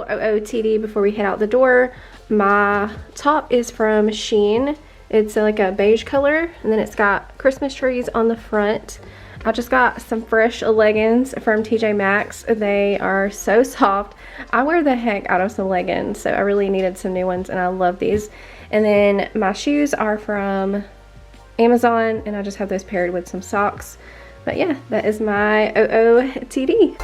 little OOTD before we head out the door. My top is from Shein. It's like a beige color, and then it's got Christmas trees on the front. I just got some fresh leggings from TJ Maxx. They are so soft. I wear the heck out of some leggings, so I really needed some new ones, and I love these. And then my shoes are from Amazon, and I just have those paired with some socks. But yeah, that is my OOTD.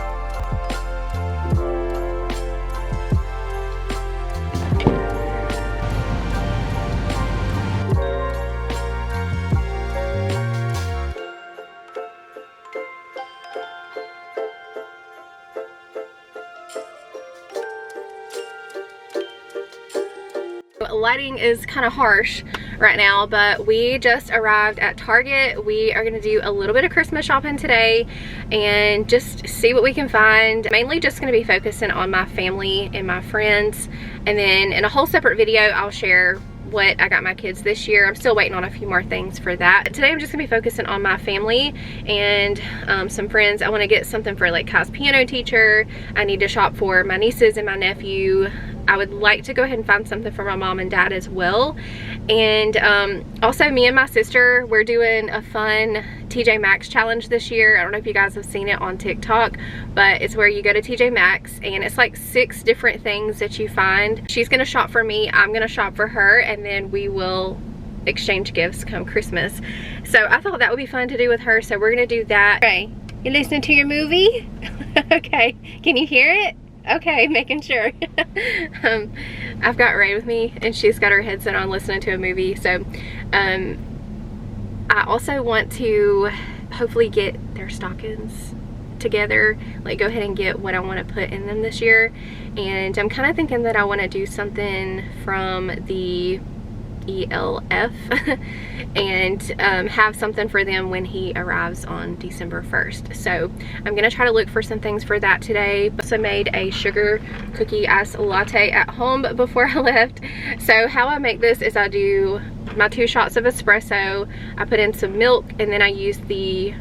Lighting is kind of harsh right now, but we just arrived at Target. We are going to do a little bit of Christmas shopping today and just see what we can find. Mainly just going to be focusing on my family and my friends, and then in a whole separate video I'll share what I got my kids this year. I'm still waiting on a few more things for that. Today I'm just gonna be focusing on my family and some friends. I want to get something for like Kai's piano teacher. I need to shop for my nieces and my nephew. I would like to go ahead and find something for my mom and dad as well. And also me and my sister, we're doing a fun TJ Maxx challenge this year. I don't know if you guys have seen it on TikTok, but it's where you go to TJ Maxx and it's like 6 different things that you find. She's gonna shop for me, I'm gonna shop for her, and then we will exchange gifts come Christmas. So I thought that would be fun to do with her, so we're gonna do that. Okay, you listening to your movie? Okay, can you hear it? Okay, making sure. I've got Ray with me and she's got her headset on listening to a movie. So I also want to hopefully get their stockings together, like go ahead and get what I want to put in them this year. And I'm kind of thinking that I want to do something from the ELF and have something for them when he arrives on December 1st. So I'm gonna try to look for some things for that today. Also made a sugar cookie iced latte at home before I left. So how I make this is I do my 2 shots of espresso, I put in some milk, and then I use the,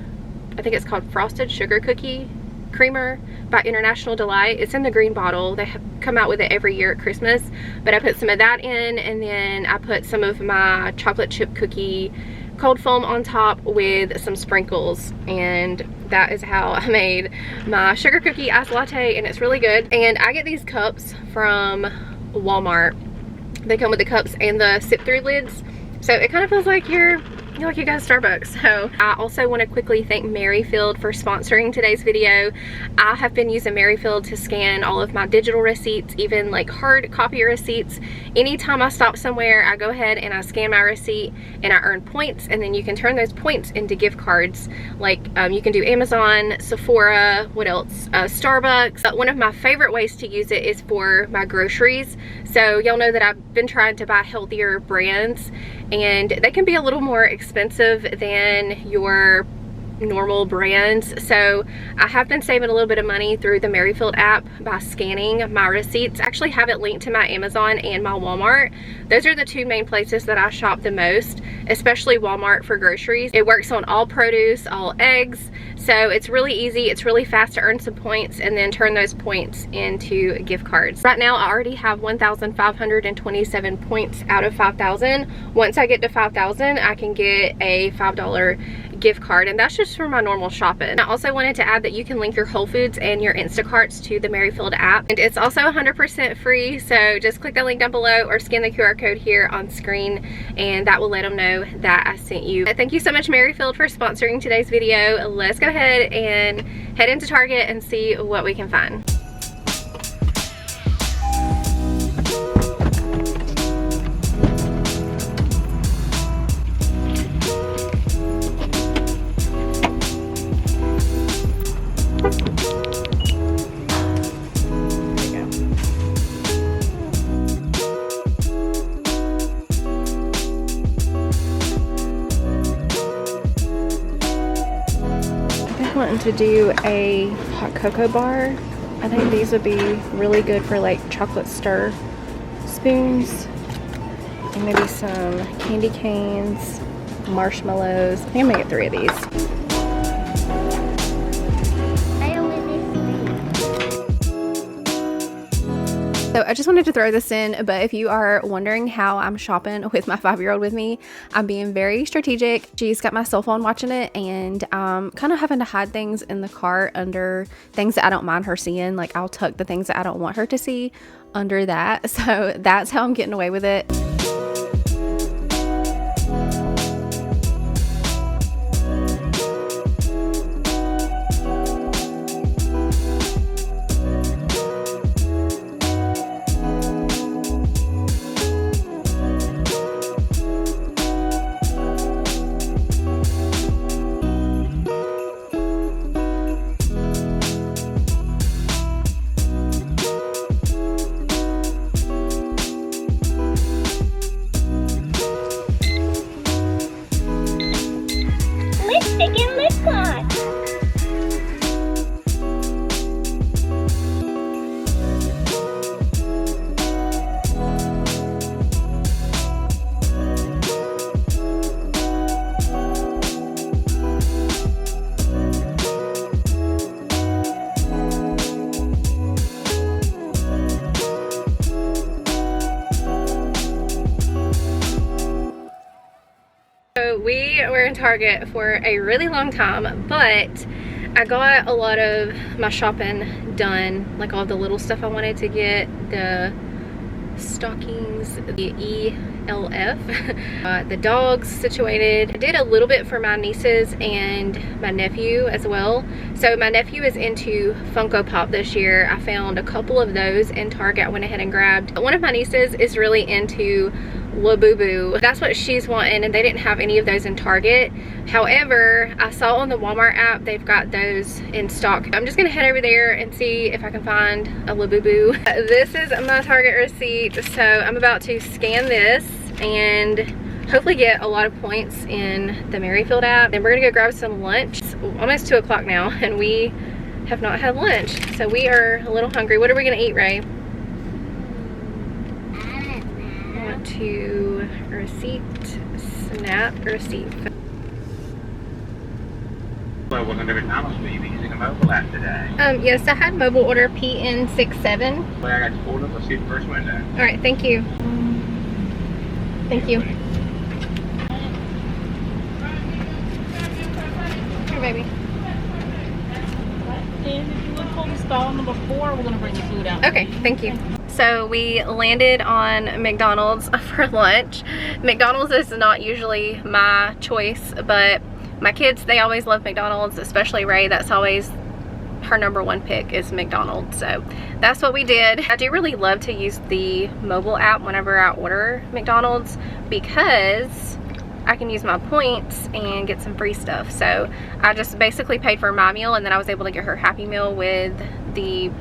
I think it's called frosted sugar cookie creamer by International Delight. It's in the green bottle. They have come out with it every year at Christmas, but I put some of that in, and then I put some of my chocolate chip cookie cold foam on top with some sprinkles, and that is how I made my sugar cookie iced latte, and it's really good. And I get these cups from Walmart. They come with the cups and the sip through lids, so it kind of feels like you're like you got Starbucks. So I also want to quickly thank Merrifield for sponsoring today's video. I have been using Merrifield to scan all of my digital receipts, even like hard copy receipts. Anytime I stop somewhere, I go ahead and I scan my receipt and I earn points, and then you can turn those points into gift cards. Like you can do Amazon, Sephora, what else? Starbucks. One of my favorite ways to use it is for my groceries. So y'all know that I've been trying to buy healthier brands, and they can be a little more expensive than your normal brands. So I have been saving a little bit of money through the Merrifield app by scanning my receipts. I actually have it linked to my Amazon and my Walmart. Those are the 2 main places that I shop the most, especially Walmart for groceries. It works on all produce, all eggs, so it's really easy, it's really fast to earn some points and then turn those points into gift cards. Right now I already have 1,527 points out of 5,000. Once I get to 5,000, I can get a $5 gift card, and that's just for my normal shopping. I also wanted to add that you can link your Whole Foods and your Instacarts to the Merrifield app, and it's also 100% free. So just click the link down below or scan the QR code here on screen, and that will let them know that I sent you. Thank you so much, Merrifield, for sponsoring today's video. Let's go ahead and head into Target and see what we can find. Wanting to do a hot cocoa bar. I think these would be really good for like chocolate stir spoons, and maybe some candy canes, marshmallows. I think I'm gonna get 3 of these. So I just wanted to throw this in, but if you are wondering how I'm shopping with my 5-year-old with me, I'm being very strategic. She's got my cell phone watching it, and kind of having to hide things in the cart under things that I don't mind her seeing. Like, I'll tuck the things that I don't want her to see under that. So that's how I'm getting away with it. We were in Target for a really long time, but I got a lot of my shopping done, like all the little stuff I wanted to get, the stockings, the ELF, the dogs situated. I did a little bit for my nieces and my nephew as well. So my nephew is into Funko Pop this year. I found a couple of those in Target. I went ahead and grabbed. One of my nieces is really into Labubu. That's what she's wanting, and they didn't have any of those in Target. However, I saw on the Walmart app they've got those in stock. I'm just gonna head over there and see if I can find a Labubu. This is my Target receipt, so I'm about to scan this and hopefully get a lot of points in the Merrifield app. Then we're gonna go grab some lunch. It's almost 2 o'clock now, and we have not had lunch, so we are a little hungry. What are we gonna eat, Ray? To receipt, snap receipt. Well, we're going to McDonald's, will you be using a mobile app today? Yes, I had mobile order PN67. Well, I got you pulled up. Let's see the first window. All right, thank you. Thank you. Here, baby. And if you look on stall number 4, we're going to bring the food out. Okay, thank you. So we landed on McDonald's for lunch. McDonald's is not usually my choice, but my kids, they always love McDonald's, especially Ray. That's always her #1 pick is McDonald's. So that's what we did. I do really love to use the mobile app whenever I order McDonald's because I can use my points and get some free stuff. So I just basically paid for my meal, and then I was able to get her Happy Meal with the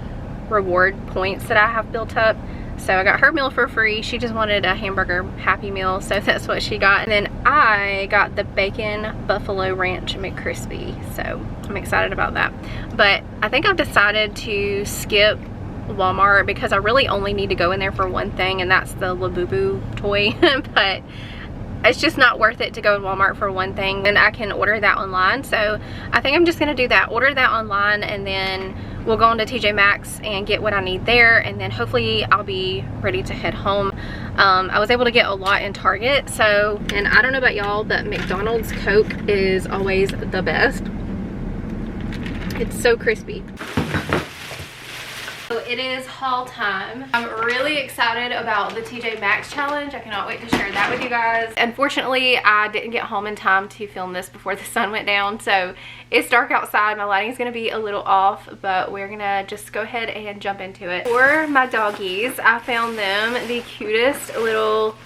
reward points that I have built up. So I got her meal for free. She just wanted a hamburger Happy Meal, so that's what she got. And then I got the bacon buffalo ranch McCrispy, so I'm excited about that. But I think I've decided to skip Walmart because I really only need to go in there for one thing, and that's the Labubu toy. But it's just not worth it to go in Walmart for one thing, and I can order that online. So I think I'm just gonna do that, order that online, and then we'll go on to TJ Maxx and get what I need there, and then hopefully I'll be ready to head home. I was able to get a lot in Target, so, and I don't know about y'all, but McDonald's Coke is always the best. It's so crispy. So it is haul time. I'm really excited about the TJ Maxx challenge. I cannot wait to share that with you guys. Unfortunately, I didn't get home in time to film this before the sun went down, so it's dark outside. My lighting is going to be a little off, but we're going to just go ahead and jump into it. For my doggies, I found them the cutest little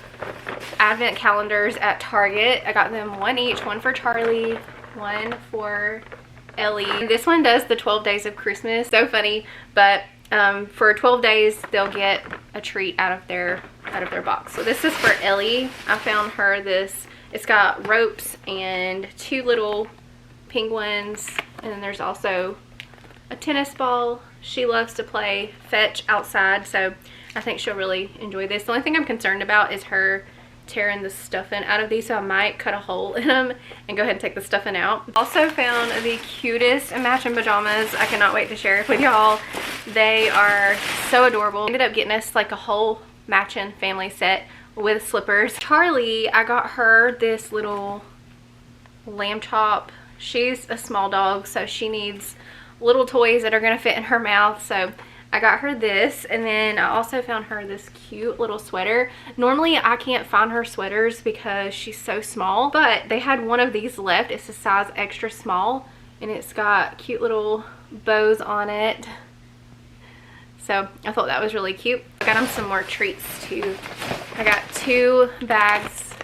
advent calendars at Target. I got them one each, one for Charlie, one for Ellie. This one does the 12 days of Christmas. So funny, but for 12 days they'll get a treat out of their box. So this is for Ellie. I found her this. It's got ropes and 2 little penguins, and then there's also a tennis ball. She loves to play fetch outside, so I think she'll really enjoy this. The only thing I'm concerned about is her tearing the stuffing out of these, so I might cut a hole in them and go ahead and take the stuffing out. Also found the cutest matching pajamas. I cannot wait to share it with y'all. They are so adorable. Ended up getting us like a whole matching family set with slippers. Charlie, I got her this little lamb chop. She's a small dog, so she needs little toys that are gonna fit in her mouth. So I got her this, and then I also found her this cute little sweater. Normally I can't find her sweaters because she's so small, but they had one of these left. It's a size extra small, and it's got cute little bows on it. So I thought that was really cute. I got them some more treats too. I got 2 bags,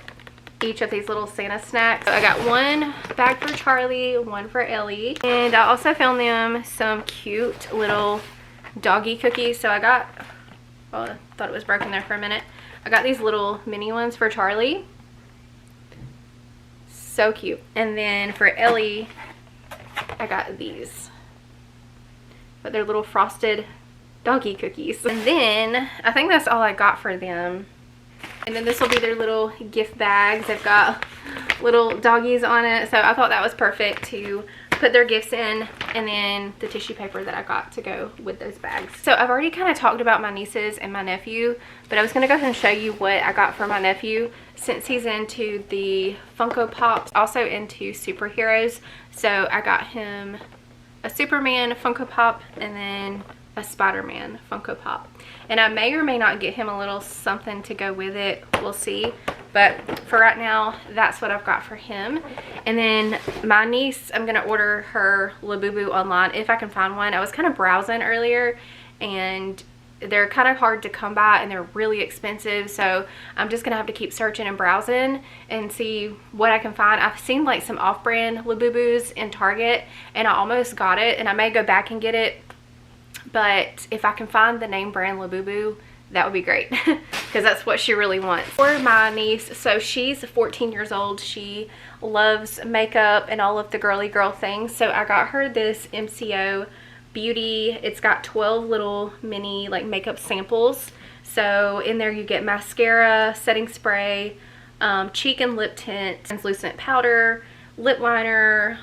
each of these little Santa snacks. So I got one bag for Charlie, one for Ellie. And I also found them some cute little doggy cookies. So I got, oh, I thought it was broken there for a minute. I got these little mini ones for Charlie. So cute. And then for Ellie, I got these. But they're little frosted doggy cookies. And then I think that's all I got for them. And then this will be their little gift bags. They've got little doggies on it, so I thought that was perfect to put their gifts in, and then the tissue paper that I got to go with those bags. So I've already kind of talked about my nieces and my nephew, but I was going to go ahead and show you what I got for my nephew, since he's into the Funko Pops, also into superheroes. So I got him a Superman Funko Pop and then a Spider-Man Funko Pop. And I may or may not get him a little something to go with it. We'll see. But for right now, that's what I've got for him. And then my niece, I'm going to order her Labubu online if I can find one. I was kind of browsing earlier, and they're kind of hard to come by, and they're really expensive. So I'm just going to have to keep searching and browsing and see what I can find. I've seen like some off-brand Labubus in Target, and I almost got it. And I may go back and get it. But if I can find the name brand Labubu, that would be great, because that's what she really wants. For my niece, so she's 14 years old. She loves makeup and all of the girly girl things. So I got her this MCO Beauty. It's got 12 little mini like makeup samples. So in there you get mascara, setting spray, cheek and lip tint, translucent powder, lip liner,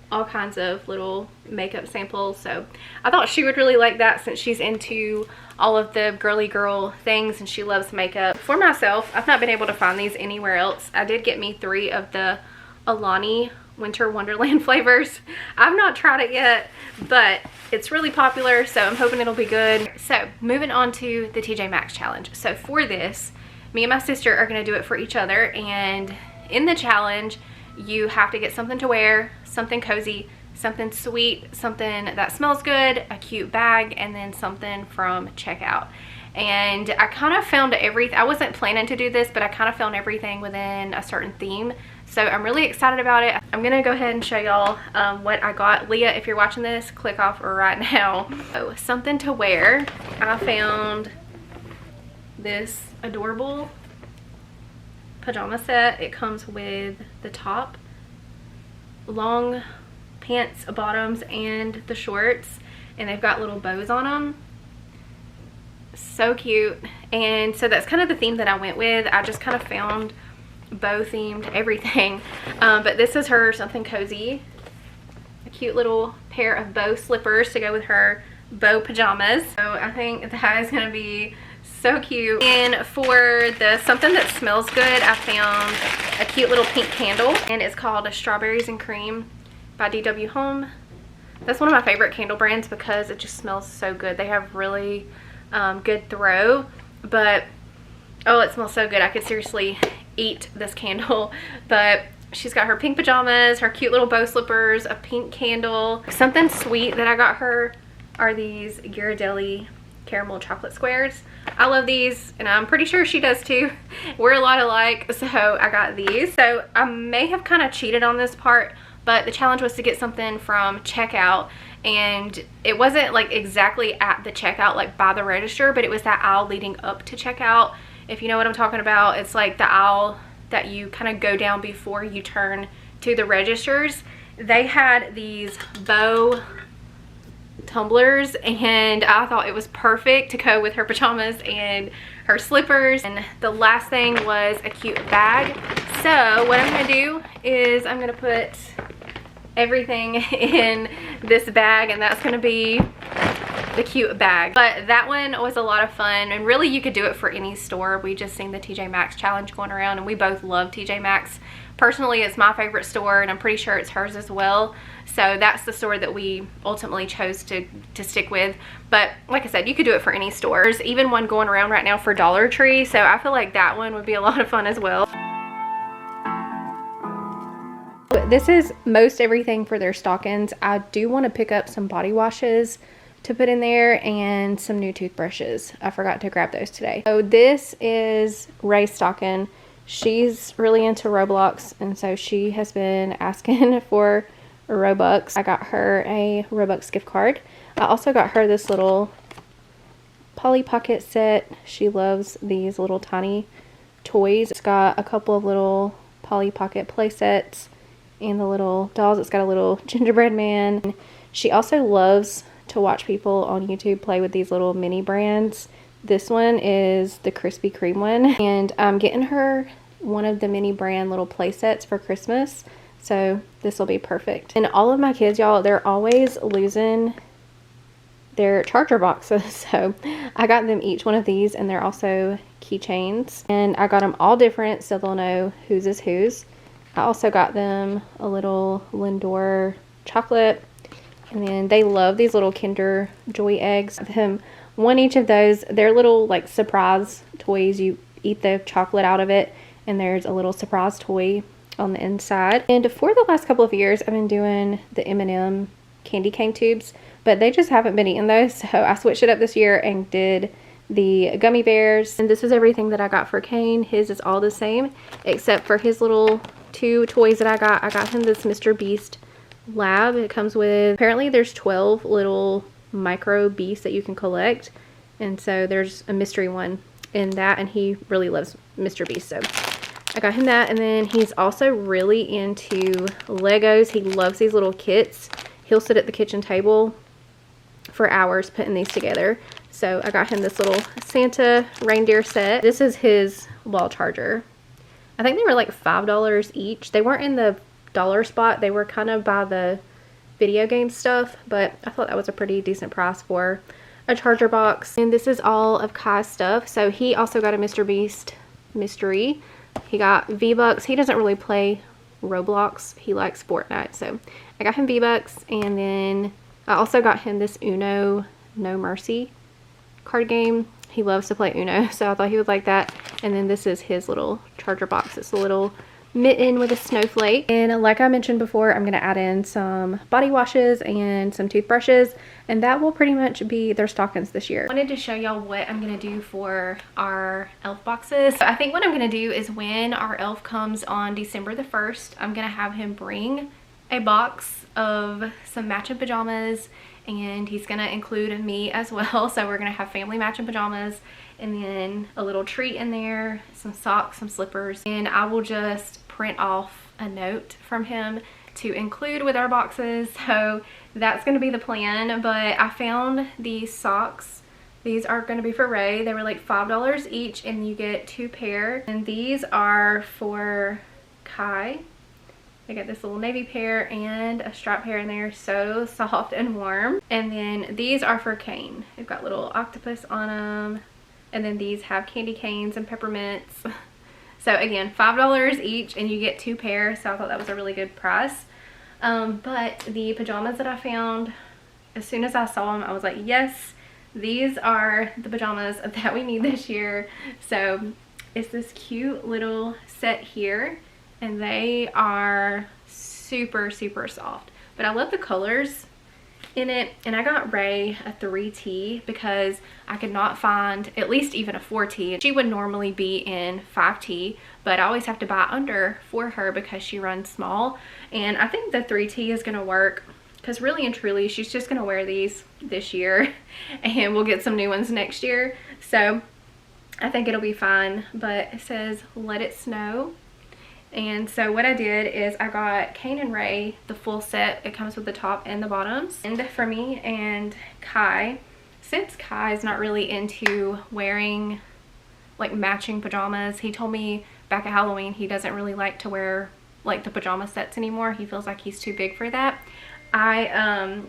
all kinds of little makeup samples. So I thought she would really like that, since she's into all of the girly girl things and she loves makeup. For myself, I've not been able to find these anywhere else. I did get me 3 of the Alani Winter Wonderland flavors. I've not tried it yet, but it's really popular, so I'm hoping it'll be good. So moving on to the TJ Maxx challenge. So for this, me and my sister are going to do it for each other, and in the challenge you have to get something to wear, something cozy, something sweet, something that smells good, a cute bag, and then something from checkout. And I kind of found everything. I wasn't planning to do this, but I kind of found everything within a certain theme. So I'm really excited about it. I'm gonna go ahead and show y'all what I got. Leah, if you're watching this, click off right now. So something to wear. I found this adorable pajama set. It comes with the top, long pants, bottoms, and the shorts, and they've got little bows on them. So cute. And so that's kind of the theme that I went with. I just kind of found bow themed everything, but this is her something cozy, a cute little pair of bow slippers to go with her bow pajamas. So I think that is gonna be so cute. And for the something that smells good, I found a cute little pink candle, and it's called Strawberries and Cream by DW Home. That's one of my favorite candle brands because it just smells so good. They have really good throw, but oh, it smells so good. I could seriously eat this candle. But she's got her pink pajamas, her cute little bow slippers, a pink candle. Something sweet that I got her are these Ghirardelli caramel chocolate squares. I love these, and I'm pretty sure she does too. We're a lot alike, so I got these. So I may have kind of cheated on this part, but the challenge was to get something from checkout, and it wasn't like exactly at the checkout, like by the register, but it was that aisle leading up to checkout. If you know what I'm talking about, it's like the aisle that you kind of go down before you turn to the registers. They had these bow tumblers, and I thought it was perfect to go with her pajamas and her slippers. And the last thing was a cute bag. So what I'm gonna do is I'm gonna put everything in this bag, and that's gonna be the cute bag. But that one was a lot of fun, and really you could do it for any store. We just seen the TJ Maxx challenge going around, and we both love TJ Maxx. Personally, it's my favorite store, and I'm pretty sure it's hers as well. So that's the store that we ultimately chose to stick with. But like I said, you could do it for any store. There's even one going around right now for Dollar Tree, so I feel like that one would be a lot of fun as well. This is most everything for their stockings. I do want to pick up some body washes to put in there and some new toothbrushes. I forgot to grab those today. So this is Ray's stocking. She's really into Roblox, and so she has been asking for Robux. I got her a Robux gift card. I also got her this little Polly Pocket set. She loves these little tiny toys. It's got a couple of little Polly Pocket play sets and the little dolls. It's got a little gingerbread man. She also loves to watch people on YouTube play with these little mini brands. This one is the Krispy Kreme one, and I'm getting her one of the mini brand little play sets for Christmas, so this will be perfect. And all of my kids, y'all, they're always losing their charger boxes, so I got them each one of these, and they're also keychains, and I got them all different so they'll know whose is whose. I also got them a little Lindor chocolate, and then they love these little Kinder Joy eggs. Them one each of those. They're little like surprise toys. You eat the chocolate out of it, and there's a little surprise toy on the inside. And for the last couple of years, I've been doing the M&M candy cane tubes, but they just haven't been eating those, so I switched it up this year and did the gummy bears. And this is everything that I got for Kane. His is all the same except for his little two toys that I got him this Mr. Beast lab. It comes with, apparently there's 12 little micro beasts that you can collect, and so there's a mystery one in that, and he really loves Mr. Beast, so I got him that. And then he's also really into Legos. He loves these little kits. He'll sit at the kitchen table for hours putting these together, so I got him this little Santa reindeer set. This is his wall charger. I think they were like $5 each. They weren't in the dollar spot. They were kind of by the video game stuff, but I thought that was a pretty decent price for a charger box. And this is all of Kai's stuff. So he also got a Mr. Beast mystery. He got V-Bucks. He doesn't really play Roblox. He likes Fortnite. So I got him V-Bucks, and then I also got him this Uno No Mercy card game. He loves to play Uno, so I thought he would like that. And then this is his little charger box. It's a little mitten with a snowflake. And like I mentioned before, I'm going to add in some body washes and some toothbrushes, and that will pretty much be their stockings this year. I wanted to show y'all what I'm going to do for our elf boxes. So I think what I'm going to do is when our elf comes on December the 1st, I'm going to have him bring a box of some matching pajamas, and he's gonna include me as well. So we're gonna have family matching pajamas, and then a little treat in there, some socks, some slippers, and I will just print off a note from him to include with our boxes. So that's gonna be the plan. But I found these socks. These are gonna be for Ray. They were like $5 each, and you get 2 pair. And these are for Kai. I got this little navy pair and a strap pair in there, so soft and warm. And then these are for Kane. They've got little octopus on them. And then these have candy canes and peppermints. So again, $5 each, and you get 2 pairs, so I thought that was a really good price. But the pajamas that I found, as soon as I saw them, I was like, yes, these are the pajamas that we need this year. So it's this cute little set here, and they are super soft, but I love the colors in it. And I got Ray a 3T because I could not find at least even a 4T. She would normally be in 5T, but I always have to buy under for her because she runs small. And I think the 3T is gonna work, because really and truly she's just gonna wear these this year and we'll get some new ones next year, so I think it'll be fine. But it says let it snow. And so what I did is I got Kane and Ray the full set. It comes with the top and the bottoms. And for me and Kai, since Kai is not really into wearing like matching pajamas, he told me back at Halloween he doesn't really like to wear like the pajama sets anymore. He feels like he's too big for that. I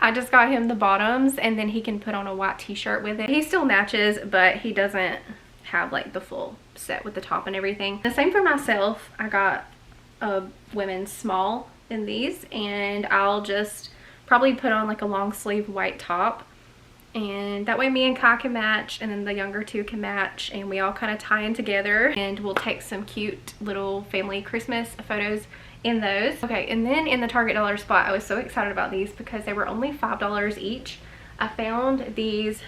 I just got him the bottoms, and then he can put on a white t-shirt with it. He still matches, but he doesn't have like the full set with the top and everything. The same for myself. I got a women's small in these, and I'll just probably put on like a long sleeve white top, and that way me and Kai can match, and then the younger two can match, and we all kind of tie in together, and we'll take some cute little family Christmas photos in those. Okay, and then in the Target dollar spot, I was so excited about these because they were only $5 each. I found these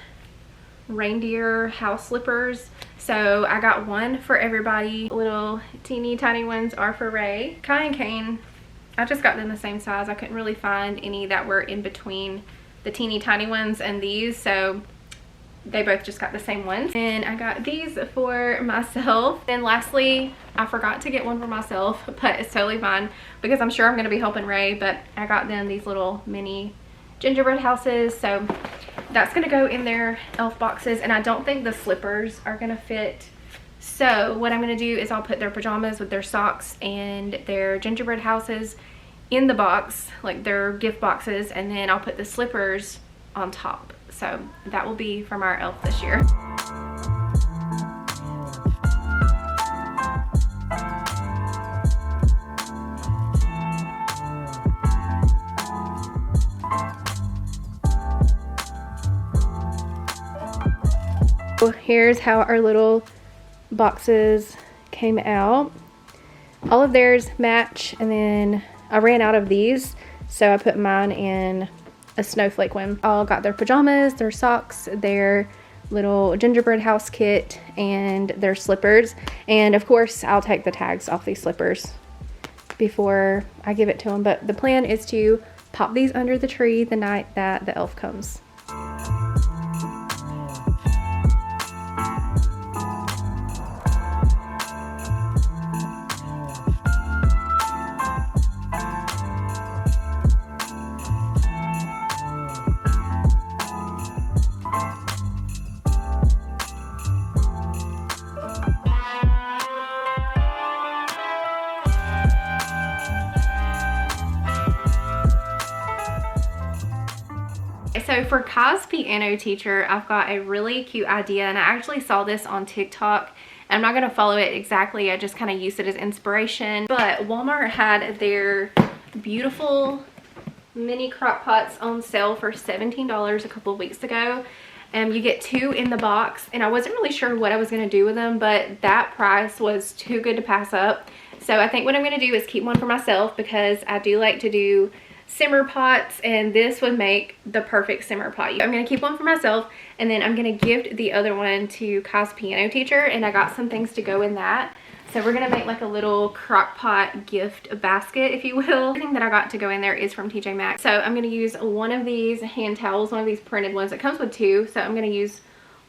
reindeer house slippers, so I got one for everybody. Little teeny tiny ones are for Ray. Kai and Kane, I just got them the same size. I couldn't really find any that were in between the teeny tiny ones and these, so they both just got the same ones. And I got these for myself. And lastly, I forgot to get one for myself, but it's totally fine because I'm sure I'm going to be helping Ray. But I got them these little mini gingerbread houses, so that's going to go in their elf boxes. And I don't think the slippers are going to fit, so what I'm going to do is I'll put their pajamas with their socks and their gingerbread houses in the box, like their gift boxes, and then I'll put the slippers on top. So that will be from our elf this year. So here's how our little boxes came out. All of theirs match, and then I ran out of these, so I put mine in a snowflake one. All got their pajamas, their socks, their little gingerbread house kit, and their slippers. And of course, I'll take the tags off these slippers before I give it to them. But the plan is to pop these under the tree the night that the elf comes. So for Kai's piano teacher, I've got a really cute idea, and I actually saw this on TikTok. I'm not going to follow it exactly, I just kind of used it as inspiration. But Walmart had their beautiful mini crock pots on sale for $17 a couple of weeks ago. You get 2 in the box, and I wasn't really sure what I was going to do with them, but that price was too good to pass up. So I think what I'm going to do is keep one for myself, because I do like to do simmer pots, and this would make the perfect simmer pot. I'm going to keep one for myself, and then I'm going to gift the other one to Kai's piano teacher, and I got some things to go in that. So we're going to make like a little crock pot gift basket, if you will. Everything that I got to go in there is from TJ Maxx. So I'm going to use one of these hand towels, one of these printed ones. It comes with 2, so I'm going to use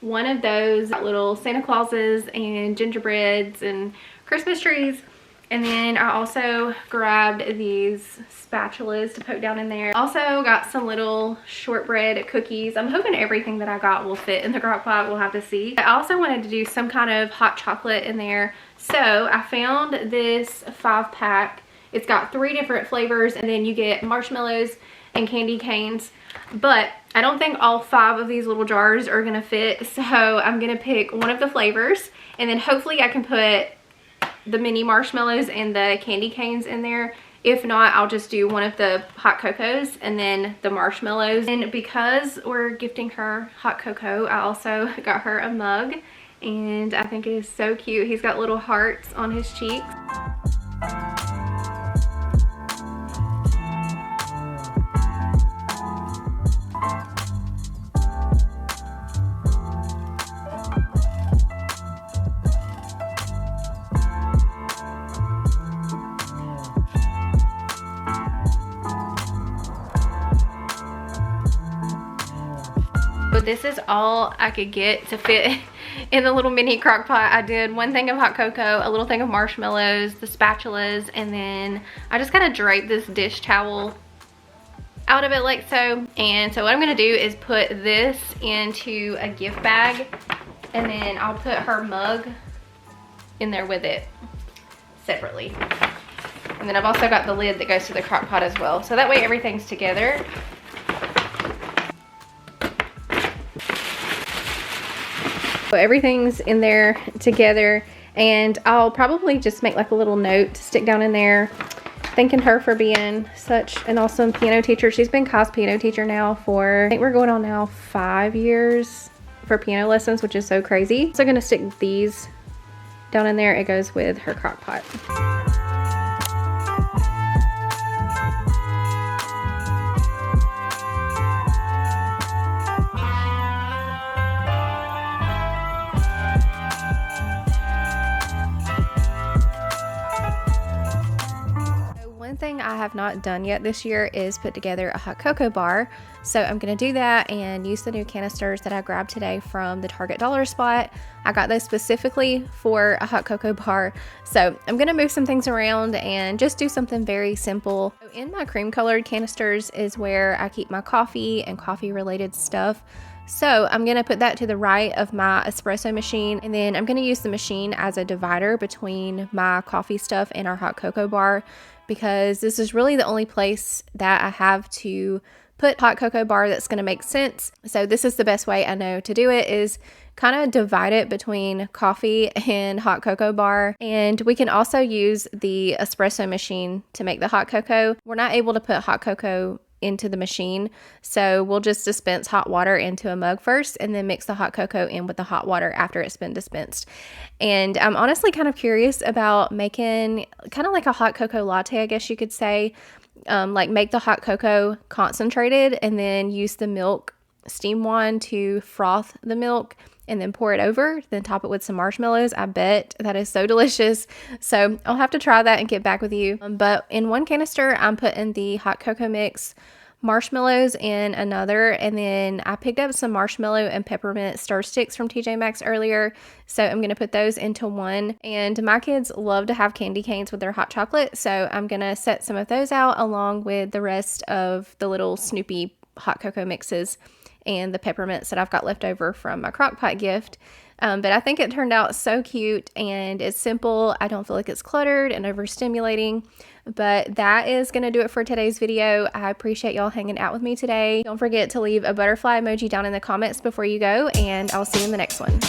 one of those little Santa Clauses and gingerbreads and Christmas trees. And then I also grabbed these spatulas to poke down in there. Also got some little shortbread cookies. I'm hoping everything that I got will fit in the crock pot. We'll have to see. I also wanted to do some kind of hot chocolate in there. So I found this 5-pack. It's got 3 different flavors, and then you get marshmallows and candy canes. But I don't think all 5 of these little jars are gonna fit. So I'm gonna pick one of the flavors, and then hopefully I can put the mini marshmallows and the candy canes in there. If not, I'll just do one of the hot cocos and then the marshmallows. And because we're gifting her hot cocoa, I also got her a mug, and I think it is so cute. He's got little hearts on his cheeks. But this is all I could get to fit in the little mini crock pot. I did 1 thing of hot cocoa, a little thing of marshmallows, the spatulas, and then I just kind of draped this dish towel out of it like so. And so what I'm going to do is put this into a gift bag, and then I'll put her mug in there with it separately. And then I've also got the lid that goes to the crock pot as well. So that way everything's together. So everything's in there together, and I'll probably just make like a little note to stick down in there, thanking her for being such an awesome piano teacher. She's been Kai's piano teacher now for, I think we're going on now 5 years for piano lessons, which is so crazy. So I'm gonna stick these down in there. It goes with her crock pot. One thing I have not done yet this year is put together a hot cocoa bar. So I'm going to do that and use the new canisters that I grabbed today from the Target dollar spot. I got those specifically for a hot cocoa bar. So I'm going to move some things around and just do something very simple. So in my cream colored canisters is where I keep my coffee and coffee related stuff. So I'm going to put that to the right of my espresso machine, and then I'm going to use the machine as a divider between my coffee stuff and our hot cocoa bar, because this is really the only place that I have to put hot cocoa bar that's going to make sense. So this is the best way I know to do it, is kind of divide it between coffee and hot cocoa bar. And we can also use the espresso machine to make the hot cocoa. We're not able to put hot cocoa into the machine, so we'll just dispense hot water into a mug first and then mix the hot cocoa in with the hot water after it's been dispensed. And I'm honestly kind of curious about making kind of like a hot cocoa latte, I guess you could say. Like make the hot cocoa concentrated and then use the milk steam wand to froth the milk and then pour it over, then top it with some marshmallows. I bet that is so delicious. So I'll have to try that and get back with you. But in one canister, I'm putting the hot cocoa mix, marshmallows in another, and then I picked up some marshmallow and peppermint stir sticks from TJ Maxx earlier, so I'm going to put those into one. And my kids love to have candy canes with their hot chocolate, so I'm going to set some of those out along with the rest of the little Snoopy hot cocoa mixes and the peppermints that I've got left over from my crock pot gift. But I think it turned out so cute and it's simple. I don't feel like it's cluttered and overstimulating. But that is going to do it for today's video. I appreciate y'all hanging out with me today. Don't forget to leave a butterfly emoji down in the comments before you go, and I'll see you in the next one.